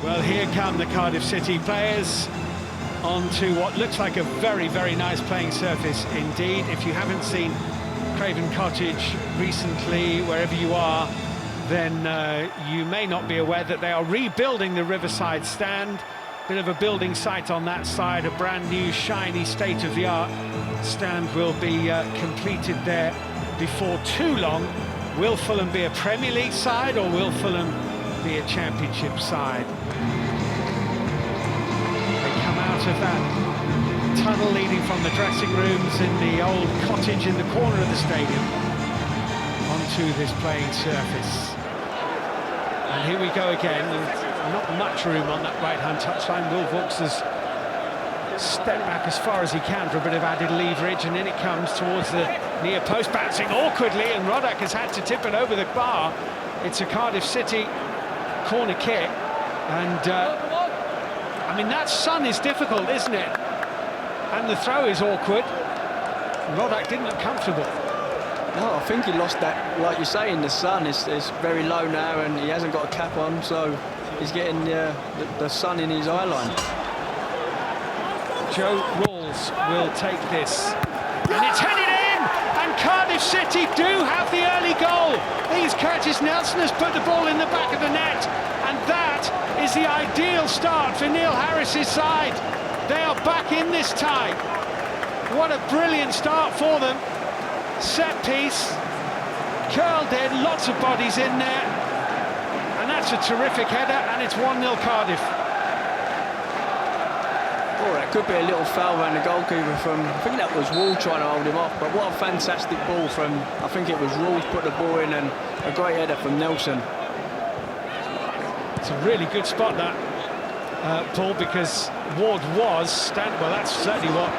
Well, here come the Cardiff City players onto what looks like a very, very nice playing surface indeed. If you haven't seen Craven Cottage recently, wherever you are, then you may not be aware that they are rebuilding the Riverside stand. Bit of a building site on that side, a brand new, shiny, state-of-the-art stand will be completed there before too long. Will Fulham be a Premier League side, or will Fulham be a Championship side? They come out of that tunnel leading from the dressing rooms in the old cottage in the corner of the stadium onto this playing surface. And here we go again, and not much room on that right-hand touchline. Will Vaux has stepped back as far as he can for a bit of added leverage, and in it comes towards the near post, bouncing awkwardly, and Roddick has had to tip it over the bar. It's a Cardiff City corner kick, and I mean, that sun is difficult, isn't it? And the throw is awkward. Roddick didn't look comfortable. No, I think he lost that, like you say, in the sun. It's very low now, and he hasn't got a cap on, so he's getting the sun in his eye line. Joe Rawls will take this, and it's headed in, and Cardiff City do have the early goal. Here's Curtis Nelson has put the ball in the back of the net, and that is the ideal start for Neil Harris's side. They are back in this tie. What a brilliant start for them. Set piece, curled in, lots of bodies in there, and that's a terrific header, and it's 1-0 Cardiff. Oh, that could be a little foul around the goalkeeper from, I think that was Wall trying to hold him off, but what a fantastic ball from, I think it was Rawls put the ball in, and a great header from Nelson. It's a really good spot, that, Paul, because Ward was standing, well, that's certainly what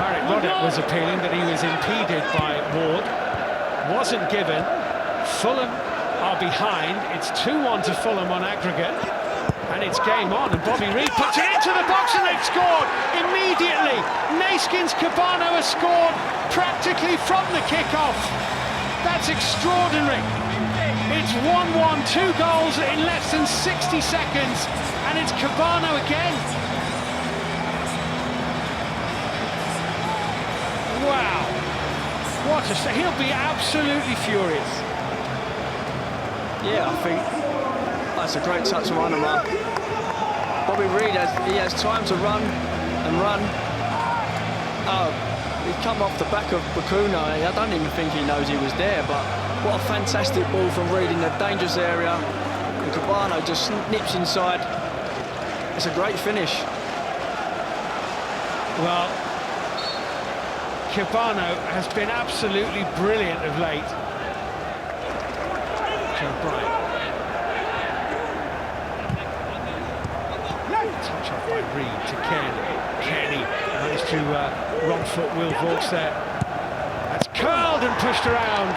Marek Roddick was appealing, that he was impeded by Ward. Wasn't given. Fulham are behind. It's 2-1 to Fulham on aggregate. And it's game on, and Bobby Reid puts it into the box, and they've scored immediately. Neeskens Cabano has scored practically from the kick-off. That's extraordinary. It's 1-1, 2 goals in less than 60 seconds, and it's Cabano again. Wow, what a... he'll be absolutely furious. Yeah, I think that's a great touch from Anima. Bobby Reid has time to run and run. Oh, he come off the back of Bakuna. I don't even think he knows he was there, but what a fantastic ball from Reid in a dangerous area. And Cabano just nips inside. It's a great finish. Well, Cabano has been absolutely brilliant of late. Joe Bryant. Touch off by Reid to Kenny. Kenny managed to wrong foot Will Vaux there. That's curled and pushed around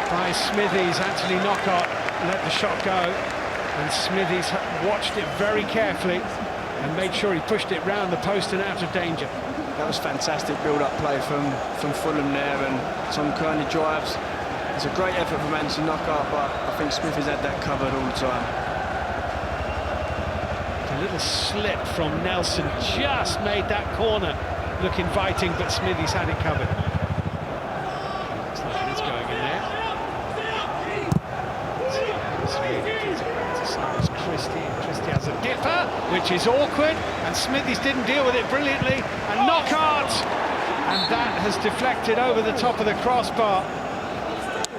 by Smithies. Anthony Knockaert let the shot go, and Smithies watched it very carefully and made sure he pushed it round the post and out of danger. That was fantastic build-up play from Fulham there, and Tom Kearney drives. It's a great effort from Anthony Knockaert, but I think Smithies had that covered all the time. A little slip from Nelson just made that corner look inviting, but Smithies had it covered. Looks like it is going in there. Christie has a dipper, which is awkward, and Smithies didn't deal with it brilliantly, and Knockaert, and that has deflected over the top of the crossbar.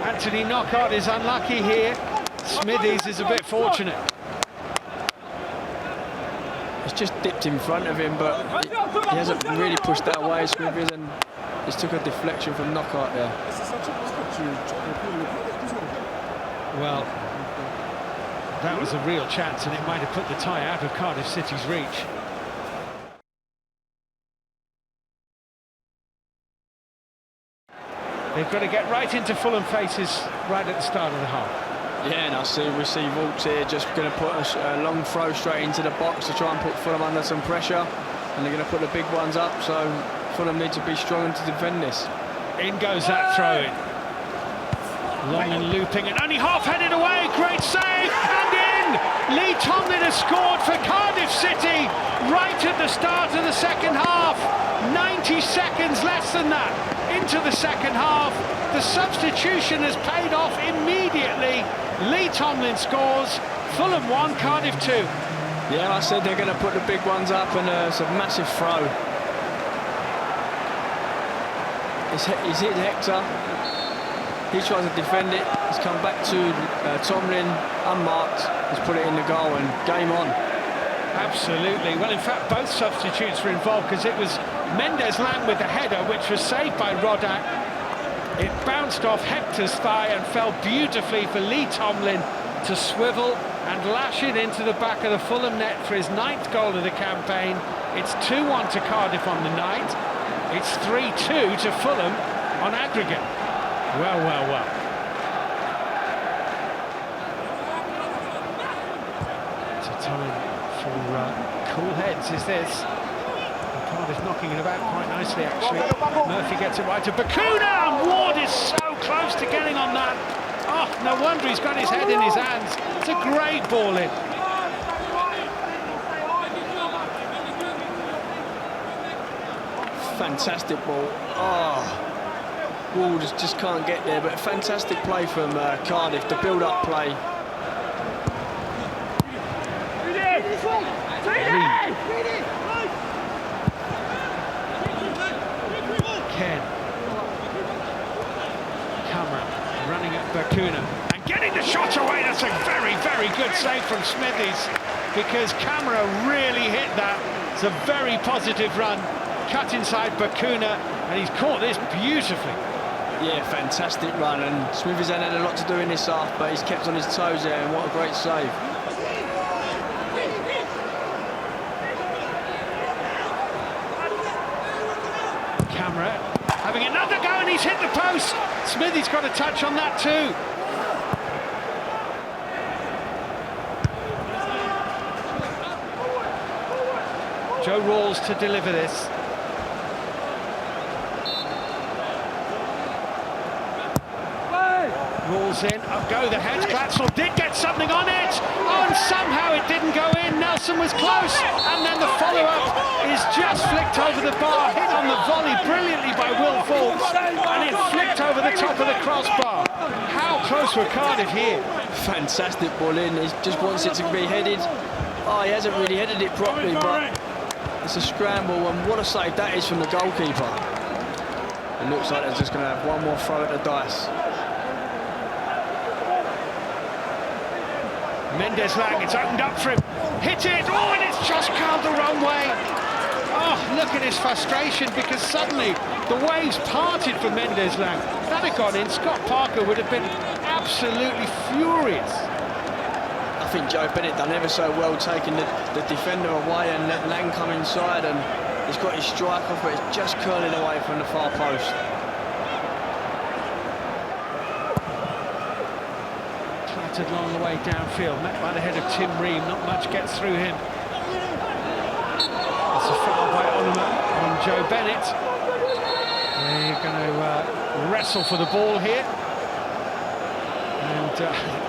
Anthony Knockaert is unlucky here. Smithies is a bit fortunate. It's just dipped in front of him, but he hasn't really pushed that away, Smithies, and just took a deflection from Knockaert there. Well, that was a real chance, and it might have put the tie out of Cardiff City's reach. They've got to get right into Fulham faces right at the start of the half. Yeah, and we see Vaux here just going to put a long throw straight into the box to try and put Fulham under some pressure, and they're going to put the big ones up, so Fulham need to be strong to defend this. In goes that throw-in. Long and looping, and only half-headed away, great save, and in! in! Lee Tomlin has scored for Cardiff City right at the start of the second half. 90 seconds less than that into the second half. The substitution has paid off immediately. Lee Tomlin scores. Fulham 1, Cardiff 2. Yeah, I said they're going to put the big ones up, and it's a massive throw. He's hit Hector. He tries to defend it. He's come back to Tomlin, unmarked. He's put it in the goal, and game on. Absolutely. Well, in fact, both substitutes were involved, because it was Mendes-Lang with the header, which was saved by Rodak. It bounced off Hector's thigh and fell beautifully for Lee Tomlin to swivel and lash it into the back of the Fulham net for his 9th goal of the campaign. It's 2-1 to Cardiff on the night. It's 3-2 to Fulham on aggregate. Well, well, well. It's a time for cool heads, is this? And Cardiff knocking it about quite nicely, actually. Murphy gets it right to Bakuna, and Ward is so close to getting on that. Oh, no wonder he's got his head in his hands. It's a great ball in. Fantastic ball. Oh, Ward just can't get there, but fantastic play from Cardiff, the build-up play. Ken. Camera running at Bakuna and getting the shot away. That's a very, very good save from Smithies, because Camera really hit that. It's a very positive run. Cut inside Bakuna, and he's caught this beautifully. Yeah, fantastic run, and Smithies had a lot to do in this half, but he's kept on his toes there, and what a great save. Camera having another go, and he's hit the post. Smithies got a touch on that too. Joe Rawls to deliver this. Rawls in, up go the heads. Glatzel did get something on it. Oh, and somehow it didn't go in. Nelson was close, and then the follow-up is just flicked over the bar, hit on the volley brilliantly by Will Fultz, and it flicked over the top of the crossbar. How close were Cardiff here? Fantastic ball in. He just wants it to be headed. Oh, he hasn't really headed it properly, but it's a scramble, and what a save that is from the goalkeeper. It looks like they're just going to have one more throw at the dice. Mendes-Lang, it's opened up for him. Hit it! Oh, and it's just curled the wrong way. Oh, look at his frustration, because suddenly the waves parted for Mendes-Lang. If that had gone in, Scott Parker would have been absolutely furious. I think Joe Bennett done ever so well, taking the defender away and let Lang come inside, and he's got his strike off, but it's just curling away from the far post. Clattered along the way downfield, met by the head of Tim Ream, not much gets through him. It's a foul by Onuma on Joe Bennett. They're going to wrestle for the ball here. And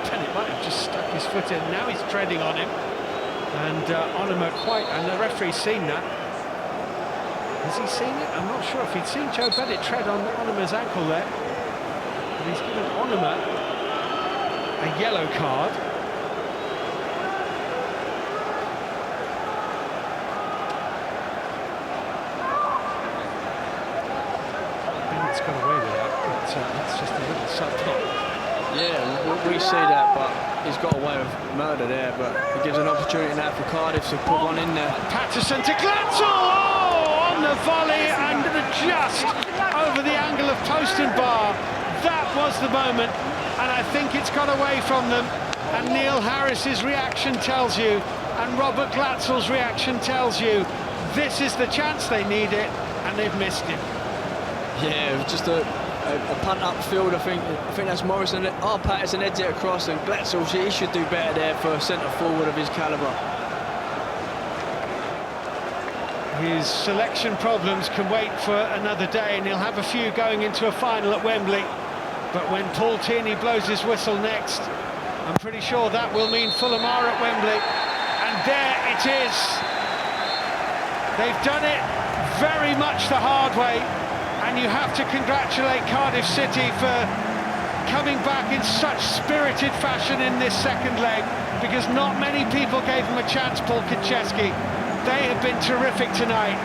Bennett might have just stuck his foot in. Now he's treading on him. And Onuma and the referee's seen that. Has he seen it? I'm not sure if he'd seen Joe Bennett tread on Onuma's ankle there. And he's given Onuma a yellow card. Bennett's got away with that, but it's just a little subtle. Yeah, we see that, but he's got away with murder there, but it gives an opportunity now for Cardiff to put one in there. Patterson to Glatzel! Oh, on the volley and just over the angle of post and bar. That was the moment, and I think it's got away from them. And Neil Harris's reaction tells you, and Robert Glatzel's reaction tells you, this is the chance they needed, and they've missed it. Yeah, it was just a punt upfield. I think that's Morrison. Oh, Patterson heads it across, and Glatzel, he should do better there for a centre forward of his calibre. His selection problems can wait for another day, and he'll have a few going into a final at Wembley. But when Paul Tierney blows his whistle next, I'm pretty sure that will mean Fulham are at Wembley. And there it is. They've done it very much the hard way. And you have to congratulate Cardiff City for coming back in such spirited fashion in this second leg, because not many people gave them a chance, Paul Kaczewski. They have been terrific tonight,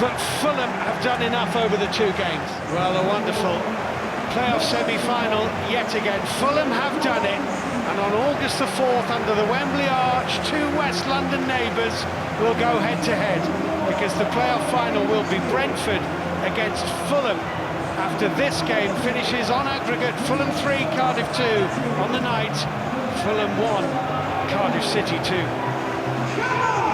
but Fulham have done enough over the two games. Well, a wonderful playoff semi-final yet again. Fulham have done it, and on August the 4th, under the Wembley Arch, two West London neighbours will go head-to-head, because the playoff final will be Brentford against Fulham. After this game finishes on aggregate, Fulham 3, Cardiff 2 on the night. Fulham 1, Cardiff City 2.